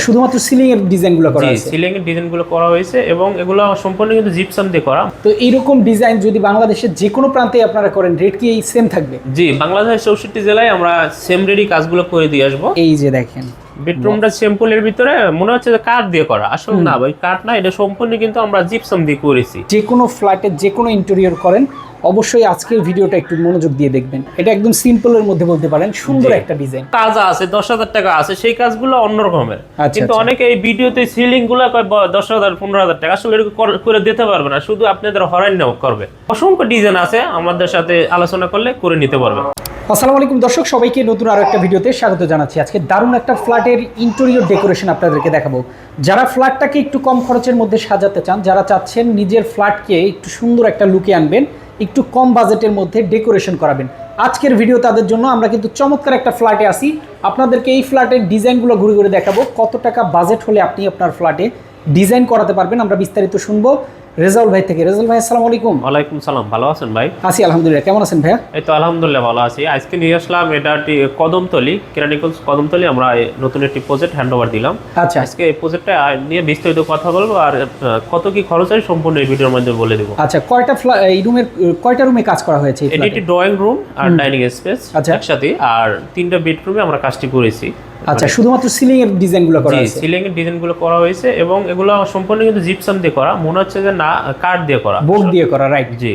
শুধুমাত্র সিলিং এর ডিজাইনগুলো করা হয়েছে। সিলিং এর ডিজাইনগুলো করা হয়েছে এবং এগুলো সম্পূর্ণ কিন্তু জিপসাম দিয়ে করা। তো এইরকম ডিজাইন যদি বাংলাদেশের যে কোনো প্রান্তে আপনারা করেন, রেট কি সেম থাকবে? জি, বাংলাদেশের 64 জেলায় আমরা সেম রেডি কাজগুলো করে দিয়ে আসবো। এই যে দেখেন বেডরুমটা সিম্পলের ভিতরে মনে হচ্ছে যে কাঠ দিয়ে করা, আসলে না ভাই, কাঠ না, এটা সম্পূর্ণ কিন্তু আমরা জিপসাম দিয়ে করেছি। যে কোনো ফ্ল্যাটে যে কোনো ইন্টেরিয়র করেন, অবশ্যই আজকের ভিডিওটা একটু মনোযোগ দিয়ে দেখবেন। এটা একদম সিম্পলের মধ্যে বলতে পারেন, সুন্দর একটা ডিজাইন। কাজ আছে 10,000 টাকা আছে, সেই কাজগুলো অন্য রকমের। কিন্তু আচ্ছা। অনেকে এই ভিডিওতে সিলিং গুলো 10,000 15,000 টাকা, আসলে এরকম করে দিতে পারবে না, শুধু আপনাদের হরাইন করবে। অসংখ্য ডিজাইন আছে, আমাদের সাথে আলোচনা করলে করে নিতে পারবে। আসসালামু আলাইকুম দর্শক, সবাইকে নতুন আরো একটা ভিডিওতে স্বাগত জানাচ্ছি। আজকে দারুণ একটা ফ্ল্যাটের ইন্টেরিয়র ডেকোরেশন আপনাদেরকে দেখাবো। যারা ফ্ল্যাটটাকে একটু কম খরচের মধ্যে সাজাতে চান, যারা চাচ্ছেন নিজের ফ্ল্যাটকে একটু সুন্দর একটা লুকে আনবেন, একটু কম বাজেটের মধ্যে ডেকোরেশন করাবেন, আজকের ভিডিও তাদের জন্য। আমরা কিন্তু চমৎকার একটা ফ্ল্যাটে আসি, আপনাদেরকে এই ফ্ল্যাটের ডিজাইনগুলো ঘুরে ঘুরে দেখাবো। কত টাকা বাজেট হলে আপনি আপনার ফ্ল্যাটে ডিজাইন করাতে পারবেন, আমরা বিস্তারিত শুনবো রেজাউল ভাই থেকে। রেজাউল ভাই, আসসালামু আলাইকুম। ওয়ালাইকুম সালাম, ভালো আছেন ভাই? আছি আলহামদুলিল্লাহ, কেমন আছেন ভাইয়া? এই তো আলহামদুলিল্লাহ ভালো আছি। আজকে নিয়ে আসলাম এটা কদমতলি কেরানিকলস কদমতলি, আমরা নতুন একটি প্রজেক্ট হ্যান্ড ওভার দিলাম। আচ্ছা, আজকে এই প্রজেক্টটা নিয়ে বিস্তারিত কথা বলবো, আর কত কি খরচ হয় সম্পূর্ণ এই ভিডিওর মধ্যে বলে দেবো। আচ্ছা, কয়টা রুমে কাজ করা হয়েছে? এটি ড্রয়িং রুম আর ডাইনিং স্পেস একসাথে, আর 3টা বেডরুমে আমরা কাজটি করেছি। আচ্ছা, শুধুমাত্র সিলিং এর ডিজাইনগুলো করা হয়েছে? সিলিং এর ডিজাইনগুলো করা হয়েছে এবং এগুলো সম্পূর্ণ কিন্তু জিপসাম দিয়ে করা, মনে হচ্ছে যে না কাঠ দিয়ে করা, বোর্ড দিয়ে করা, রাইট? জি,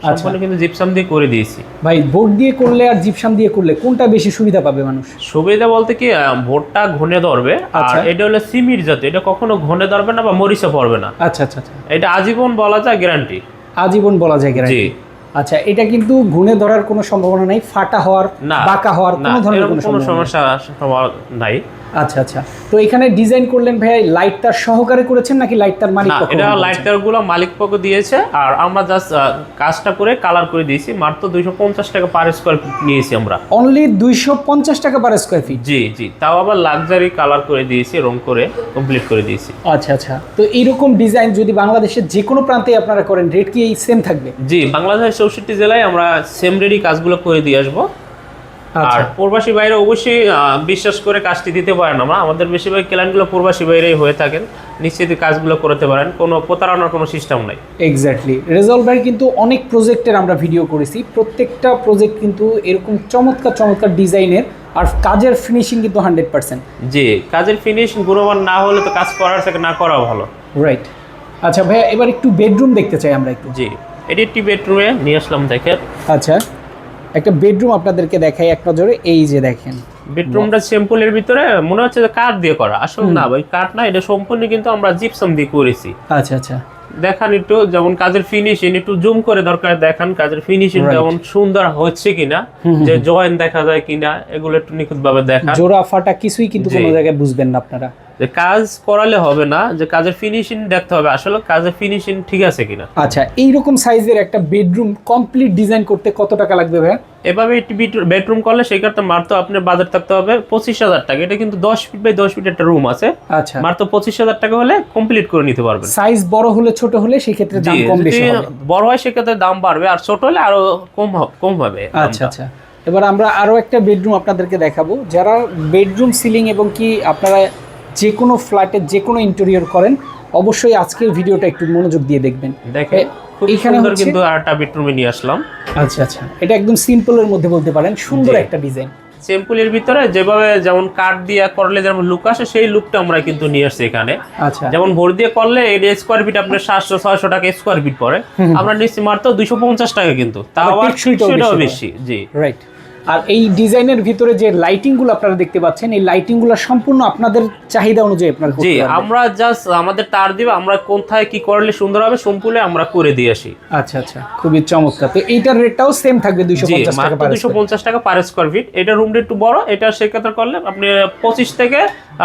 সম্পূর্ণ কিন্তু জিপসাম দিয়ে করে দিয়েছি। ভাই, বোর্ড দিয়ে করলে আর জিপসাম দিয়ে করলে কোনটা বেশি সুবিধা পাবে মানুষ? সুবিধা বলতে কি, বোর্ডটা ঘনে ধরবে, আর এটা হলো সিমির জাতীয়, এটা কখনো ঘনে ধরবে না বা মরিচা পড়বে না। আচ্ছা আচ্ছা আচ্ছা, এটা আজীবন বলা যায় গ্যারান্টি। আজীবন বলা যায় গ্যারান্টি। আচ্ছা, এটা কিন্তু ঘুরে ধরার কোনো সম্ভাবনা নাই, ফাটা হওয়ার, বাঁকা হওয়ার কোনো ধরনের কোনো সমস্যা নাই। আচ্ছা আচ্ছা, তো এখানে ডিজাইন করলেন ভাই লাইট তার সহকারে করেছেন নাকি লাইট তার মালিক পক্ষ? এটা লাইট তার গুলো মালিক পক্ষ দিয়েছে, আর আমরা জাস্ট কাজটা করে কালার করে দিয়েছি। মাত্র 250 টাকা পার স্কয়ার ফিট নিয়েছি আমরা। অনলি 250 টাকা পার স্কয়ার ফিট? জি জি, তাও আবার লাক্সারি কালার করে দিয়েছি, রং করে কমপ্লিট করে দিয়েছি। আচ্ছা আচ্ছা, তো এইরকম ডিজাইন যদি বাংলাদেশের যে কোনো প্রান্তে আপনারা করেন, রেট কি সেম থাকবে? জি, বাংলাদেশের 64 জেলায় আমরা সেম রেডি কাজগুলো করে দিয়ে আসবো। আর প্রবাসী বাইরে অবশ্যই বিশ্বাস করে কাজটি দিতে পারেন। আমাদের বেশিরভাগ ক্লায়েন্টগুলো প্রবাসী বাইরেই হয়ে থাকেন, নিশ্চিত কাজগুলো করতে পারেন, কোনো প্রতারণার কোনো সিস্টেম নাই। এক্স্যাক্টলি, রেজাউল ভাই কিন্তু অনেক প্রজেক্টের আমরা ভিডিও করেছি, প্রত্যেকটা প্রজেক্ট কিন্তু এরকম চমৎকার চমৎকার ডিজাইনের, আর কাজের ফিনিশিং কিন্তু 100%। জি, কাজের ফিনিশিং গুণমান না হলে তো কাজ করার থেকে না করা ভালো, রাইট? আচ্ছা ভাইয়া, এবার একটু বেডরুম দেখতে চাই আমরা একটু। জি, এটি একটি বেডরুমে নিয়ে আসলাম, দেখেন। আচ্ছা, একটা বেডরুম আপনাদেরকে দেখাই এক নজরে। এই যে দেখেন, বেডরুমটা সিম্পলের ভিতরে মনে হচ্ছে যে কাঠ দিয়ে করা, আসলে না ভাই, কাঠ না, এটা সম্পূর্ণ কিন্তু আমরা জিপসাম দিয়ে করেছি। আচ্ছা আচ্ছা, দেখান একটু, যেমন কাজের ফিনিশিং একটু জুম করে দরকার দেখান, কাজের ফিনিশিং যেমন সুন্দর হচ্ছে কিনা, যে জয়েন্ট দেখা যায় কিনা, এগুলো একটু নিখুঁত ভাবে দেখান। জোড়া ফাটা কিছুই কিন্তু কোনো জায়গায় বুঝবেন না আপনারা। যে কাজ করালে হবে না, যে কাজের ফিনিশিং দেখতে হবে আসলে কাজের ফিনিশিং ঠিক আছে কিনা। আচ্ছা, এইরকম সাইজের একটা বেডরুম কমপ্লিট ডিজাইন করতে কত টাকা লাগবে ভাই? এভাবে একটি বেডরুম করলে সেই ক্ষেত্রে মাত্র আপনার বাজেট থাকতে হবে 25,000 টাকা। এটা কিন্তু 10 ফিট বাই 10 ফিট একটা রুম আছে। আচ্ছা, মাত্র 25,000 টাকা হলে কমপ্লিট করে নিতে পারবেন। সাইজ বড় হলে ছোট হলে সেই ক্ষেত্রে দাম কম বেশি হবে? বড় হয় সেক্ষেত্রে দাম বাড়বে, আর ছোট হলে আরো কম হবে। আচ্ছা আচ্ছা, এবার আমরা আরো একটা বেডরুম আপনাদেরকে দেখাবো। যারা বেডরুম সিলিং এবং কি আপনারা যে কোনো ফ্ল্যাটে যে কোনো ইন্টেরিয়র করেন, অবশ্যই আজকের ভিডিওটা একটু মনোযোগ দিয়ে দেখবেন। দেখেন, খুব সুন্দর কিন্তু আরেকটা বেডরুমে নিয়ে আসলাম। আচ্ছা আচ্ছা, এটা একদম সিম্পলের মধ্যে বলতে পারেন, সুন্দর একটা ডিজাইন। সিম্পলের ভিতরে যেভাবে যেমন কাঠ দিয়ে করলে যেমন লুক আসে, সেই লুকটা আমরা কিন্তু নিয়ে আসছি এখানে। আচ্ছা, যেমন ভোর দিয়ে করলে এটা স্কোয়ার ফিট আপনার 700-600 টাকা স্কোয়ার ফিট পড়ে, আমরা নিচ্ছি মাত্র 250 টাকা, কিন্তু তাও আবার বেশি। জি, রাইট। আর এই ডিজাইনের ভিতরে যে লাইটিংগুলো আপনারা দেখতে পাচ্ছেন, এই লাইটিংগুলো সম্পূর্ণ আপনাদের চাহিদা অনুযায়ী আপনারা করতে পারবেন। জি, আমরা জাস্ট আমাদের তার দিব, আমরা কোথায় কি করলে সুন্দর হবে সম্পূর্ণ আমরা করে দিয়ে আসি। আচ্ছা আচ্ছা, খুবই চমৎকার। তো এইটার রেটটাও সেম থাকবে 250 টাকা পার 250 টাকা পার স্কয়ার ফিট। এটা রুমটা একটু বড়, এটা সেক্ষেত্রে করলে আপনি 25 থেকে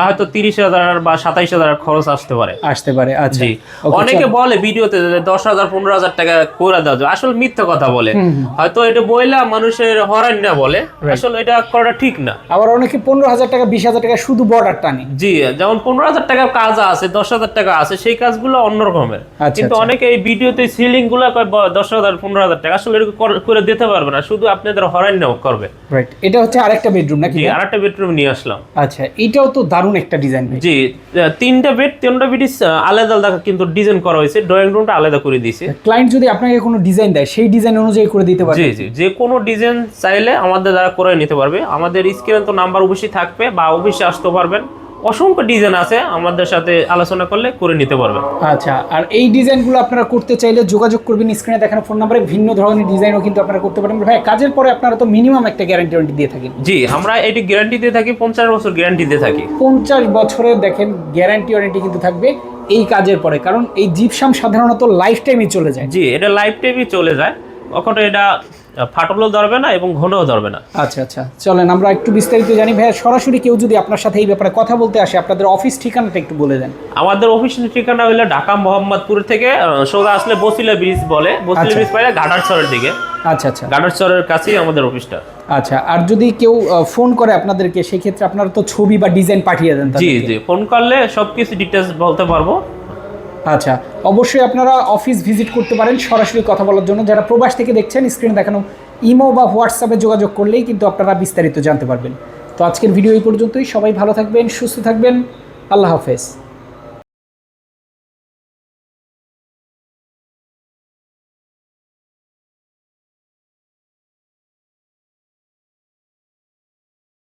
হয়তো 30,000 বা 27,000 খরচ আসতে পারে। আচ্ছা, অনেকে বলে ভিডিওতে 10,000 15,000 টাকা করে দেওয়া যাবে, আসলে মিথ্যা কথা বলে। হয়তো এটা বইলা মানুষের হরান না বলে, বলে, আসলে এটা করাটা ঠিক না। আবার অনেকে 15,000 টাকা 20,000 টাকা শুধু বর্ডার টানে। জি, যেমন 15,000 টাকার কাজ আছে, 10,000 টাকা আছে, সেই কাজগুলো অন্য রকমের। কিন্তু অনেকে এই ভিডিওতে সিলিং গুলো 10,000 15,000 টাকা, আসলে এটা করে দিতে পারবে না, শুধু আপনাদের হরাই নাও করবে। রাইট, এটা হচ্ছে আরেকটা বেডরুম নাকি? জি, আরেকটা বেডরুম নিয়ে আসলাম। আচ্ছা, এটাও তো দারুণ একটা ডিজাইন। জি, তিনটা বেড আলাদা আলাদা কিন্তু ডিজাইন করা হয়েছে, ড্রয়িং রুমটা আলাদা করে দিয়েছে। ক্লায়েন্ট যদি আপনাকে কোনো ডিজাইন দেয় সেই ডিজাইন অনুযায়ী করে দিতে পারবে? জি জি, যে কোনো ডিজাইন চাইলে আমাদের দ্বারা করে নিতে পারবে। আমাদের স্ক্রিনে তো নাম্বার অবশ্যই থাকবে, বা অফিসে আসতে পারবেন, অসংখ্য ডিজাইন আছে, আমাদের সাথে আলোচনা করলে করে নিতে পারবেন। আচ্ছা, আর এই ডিজাইনগুলো আপনারা করতে চাইলে যোগাযোগ করবেন স্ক্রিনে দেখানো ফোন নাম্বারে। ভিন্ন ধরনের ডিজাইনও কিন্তু আপনারা করতে পারেন। ভাই, কাজের পরে আপনারা তো মিনিমাম একটা গ্যারান্টি দিয়ে থাকেন। জি, আমরা এটি গ্যারান্টি দিয়ে থাকি, 50 বছর গ্যারান্টি দিয়ে থাকি। 50 বছরের দেখেন গ্যারান্টি ওয়ারেন্টি কিন্তু থাকবে এই কাজের পরে, কারণ এই জিপসাম সাধারণত লাইফ টাইমই চলে যায়। জি, এটা লাইফ টাইমই চলে যায়, কখনো এটা ফাটলও ধরবে না এবং ঘনও ধরবে না। আচ্ছা আচ্ছা, চলেন আমরা একটু বিস্তারিত জানি। ভাইয়া, সরাসরি কেউ যদি আপনার সাথে এই ব্যাপারে কথা বলতে আসে, আপনাদের অফিস ঠিকানাটা একটু বলে দেন। আমাদের অফিসের ঠিকানা হলো ঢাকা মোহাম্মদপুর থেকে সোজা আসলে বসিলা ব্রিজ বলে, বসিলা ব্রিজ পাইলে ঘাটারচরের দিকে। আচ্ছা আচ্ছা, ঘাটারচরের কাছেই আমাদের অফিসটা। আচ্ছা, আর যদি কেউ ফোন করে আপনাদেরকে, সেই ক্ষেত্রে আপনারা তো ছবি বা ডিজাইন পাঠিয়ে দেন? জি জি, ফোন করলে সবকিছু ডিটেলস বলতে পারবো। আচ্ছা, অবশ্যই আপনারা অফিস ভিজিট করতে পারেন সরাসরি কথা বলার জন্য। যারা প্রবাস থেকে দেখছেন, স্ক্রিনে দেখানো ইমো বা হোয়াটসঅ্যাপে যোগাযোগ করলেই কিন্তু আপনারা বিস্তারিত জানতে পারবেন। তো আজকের ভিডিও এই পর্যন্তই। সবাই ভালো থাকবেন, সুস্থ থাকবেন। আল্লাহ হাফেজ।